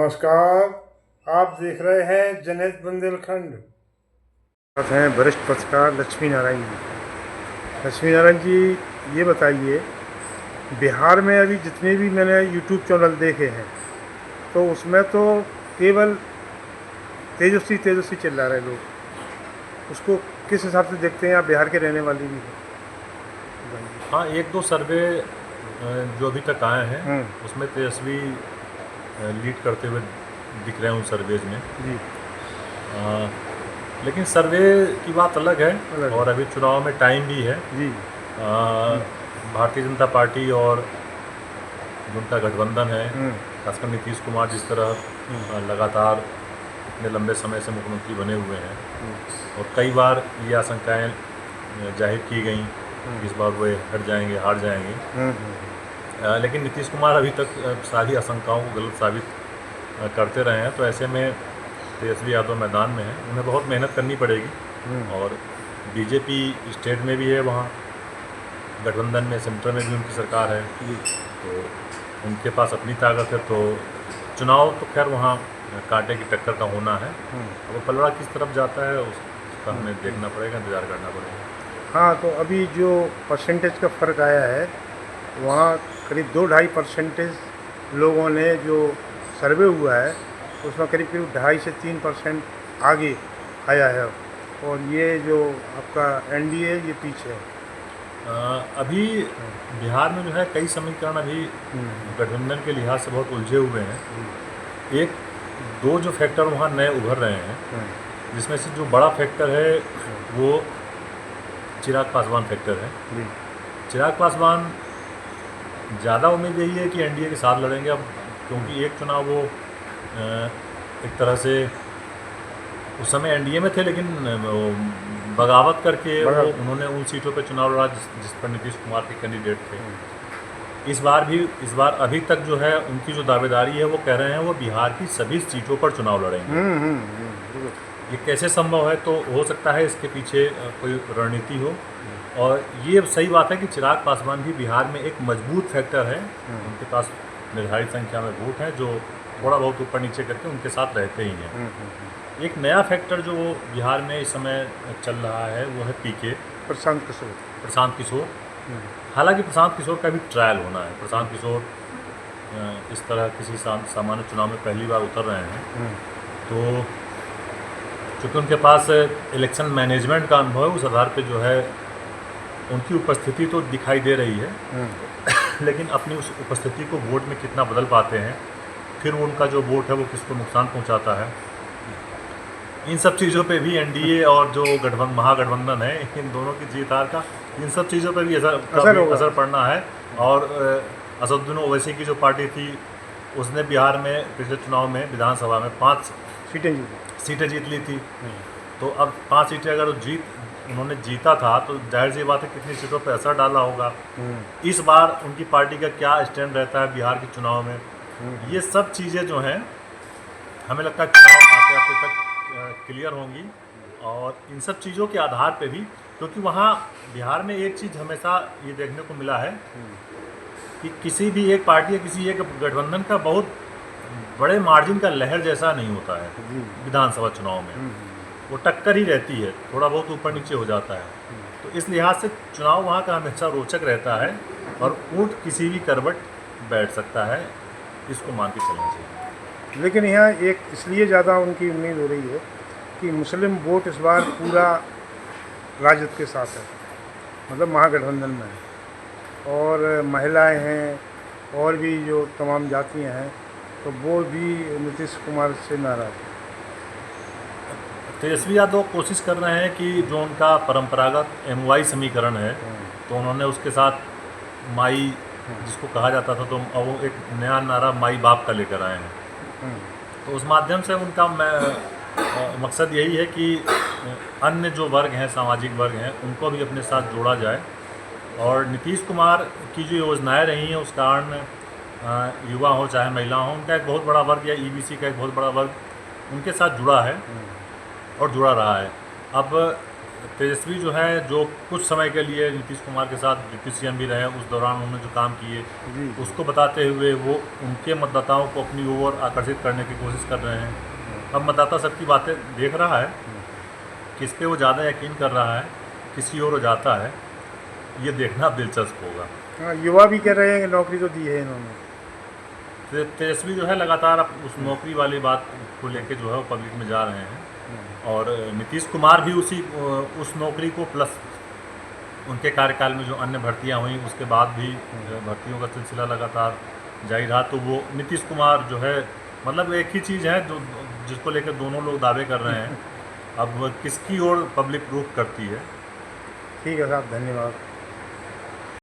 नमस्कार। आप देख रहे हैं जनहित बुंदेलखंड। साथ हैं वरिष्ठ पत्रकार लक्ष्मी नारायण जी। लक्ष्मी नारायण जी, ये बताइए, बिहार में अभी जितने भी मैंने यूट्यूब चैनल देखे हैं तो उसमें तो केवल तेजस्वी तेजस्वी चिल्ला रहे लोग। उसको किस हिसाब से देखते हैं? आप बिहार के रहने वाले भी हैं। हाँ, एक दो सर्वे जो अभी तक आए हैं हम्म। उसमें तेजस्वी लीड करते हुए दिख रहे हैं उन सर्वेज में। जी। अ, लेकिन सर्वे की बात अलग है अलग है। और अभी चुनाव में टाइम भी है। जी। भारतीय जनता पार्टी और जो उनका गठबंधन है, हम्म। खासकर नीतीश कुमार जिस तरह लगातार इतने लंबे समय से मुख्यमंत्री बने हुए हैं और कई बार ये आशंकाएं जाहिर की गई कि इस बार वे हट जाएंगे, हार जाएंगे। लेकिन नीतीश कुमार अभी तक सारी आशंकाओं को गलत साबित करते रहे हैं। तो ऐसे में तेजस्वी यादव मैदान में है, उन्हें बहुत मेहनत करनी पड़ेगी। और बीजेपी स्टेट में भी है, वहाँ गठबंधन में सेंटर में भी उनकी सरकार है, तो उनके पास अपनी ताकत है। तो चुनाव तो खैर वहाँ कांटे की टक्कर का होना है। अब पलड़ा किस तरफ जाता है उसका हमें देखना पड़ेगा, इंतजार करना पड़ेगा। हाँ, तो अभी जो परसेंटेज का फ़र्क आया है वहाँ करीब 2-2.5% लोगों ने जो सर्वे हुआ है उसमें करीब करीब 2.5 से 3% आगे आया है। और ये जो आपका एनडीए ये पीछे है। अभी बिहार में जो है कई समीकरण अभी गठबंधन के लिहाज से बहुत उलझे हुए हैं। एक दो जो फैक्टर वहाँ नए उभर रहे हैं, जिसमें से जो बड़ा फैक्टर है वो चिराग पासवान फैक्टर है। चिराग पासवान ज़्यादा उम्मीद यही है कि एनडीए के साथ लड़ेंगे अब, क्योंकि एक चुनाव वो एक तरह से उस समय एनडीए में थे, लेकिन वो बगावत करके वो उन्होंने उन सीटों पर चुनाव लड़ा जिस पर नीतीश कुमार के कैंडिडेट थे। इस बार अभी तक जो है उनकी जो दावेदारी है वो कह रहे हैं वो बिहार की सभी सीटों पर चुनाव लड़ेंगे। ये कैसे संभव है? तो हो सकता है इसके पीछे कोई रणनीति हो। और ये सही बात है कि चिराग पासवान भी बिहार में एक मजबूत फैक्टर है। उनके पास निर्धारित संख्या में वोट हैं जो थोड़ा बहुत ऊपर नीचे करके उनके साथ रहते ही हैं। एक नया फैक्टर जो बिहार में इस समय चल रहा है वो है पीके, प्रशांत किशोर। हालांकि प्रशांत किशोर का भी ट्रायल होना है। प्रशांत किशोर इस तरह किसी सामान्य चुनाव में पहली बार उतर रहे हैं, तो चूँकि उनके पास इलेक्शन मैनेजमेंट का अनुभव है, उस आधार पे जो है उनकी उपस्थिति तो दिखाई दे रही है। लेकिन अपनी उस उपस्थिति को वोट में कितना बदल पाते हैं, फिर उनका जो वोट है वो किसको नुकसान पहुंचाता है, इन सब चीज़ों पे भी एनडीए और जो महागठबंधन है, इन दोनों की जीत हार का इन सब चीज़ों पे भी असर पड़ना है। और असदुद्दीन ओवैसी की जो पार्टी थी उसने बिहार में पिछले चुनाव में विधानसभा में 5 सीटें जीत ली थी। तो अब 5 सीटें अगर उन्होंने जीता था तो जाहिर सी बात है कितनी सीटों पर असर डाला होगा। इस बार उनकी पार्टी का क्या स्टैंड रहता है बिहार के चुनाव में, ये सब चीज़ें जो हैं हमें लगता है चुनाव आते आते तक क्लियर होंगी। और इन सब चीज़ों के आधार पे भी, क्योंकि वहाँ बिहार में एक चीज़ हमेशा ये देखने को मिला है कि किसी भी एक पार्टी या किसी एक गठबंधन का बहुत बड़े मार्जिन का लहर जैसा नहीं होता है विधानसभा चुनाव में। वो टक्कर ही रहती है, थोड़ा बहुत ऊपर नीचे हो जाता है। तो इस लिहाज से चुनाव वहाँ का हमेशा रोचक रहता है और ऊँट किसी भी करवट बैठ सकता है, इसको मान के चलना चाहिए। लेकिन यहाँ एक इसलिए ज़्यादा उनकी उम्मीद हो रही है कि मुस्लिम वोट इस बार पूरा राजद के साथ है, मतलब महागठबंधन में है। और महिलाएं हैं और भी जो तमाम जातियां हैं, तो वो भी नीतीश कुमार से नाराज़ है। तेजस्वी यादव कोशिश कर रहे हैं कि जो उनका परंपरागत एमवाई समीकरण है, तो उन्होंने उसके साथ माई जिसको कहा जाता था, तो वो एक नया नारा माई बाप का लेकर आए हैं। तो उस माध्यम से उनका मकसद यही है कि अन्य जो वर्ग हैं, सामाजिक वर्ग हैं, उनको भी अपने साथ जोड़ा जाए। और नीतीश कुमार की जो योजनाएं रही हैं उस कारण युवा हो चाहे महिला हो, उनका एक बहुत बड़ा वर्ग या ईबीसी का एक बहुत बड़ा वर्ग उनके साथ जुड़ा है और जुड़ा रहा है। अब तेजस्वी जो है, जो कुछ समय के लिए नीतीश कुमार के साथ डिप्टी सीएम भी रहे, उस दौरान उन्होंने जो काम किए जी उसको बताते हुए वो उनके मतदाताओं को अपनी ओर आकर्षित करने की कोशिश कर रहे हैं। अब मतदाता सबकी बातें देख रहा है, किस पे वो ज़्यादा यकीन कर रहा है, किसी ओर वो जाता है, ये देखना अब दिलचस्प होगा। हाँ, युवा भी कह रहे हैं कि नौकरी तो दी है इन्होंने। तेजस्वी जो है लगातार अब उस नौकरी वाली बात को लेके जो है वो पब्लिक में जा रहे हैं, और नीतीश कुमार भी उस नौकरी को प्लस उनके कार्यकाल में जो अन्य भर्तियां हुई उसके बाद भी भर्तियों का सिलसिला लगातार जारी रहा। तो वो नीतीश कुमार जो है, मतलब एक ही चीज़ है जो जिसको लेकर दोनों लोग दावे कर रहे हैं। अब किसकी ओर पब्लिक रुख करती है। ठीक है साहब, धन्यवाद।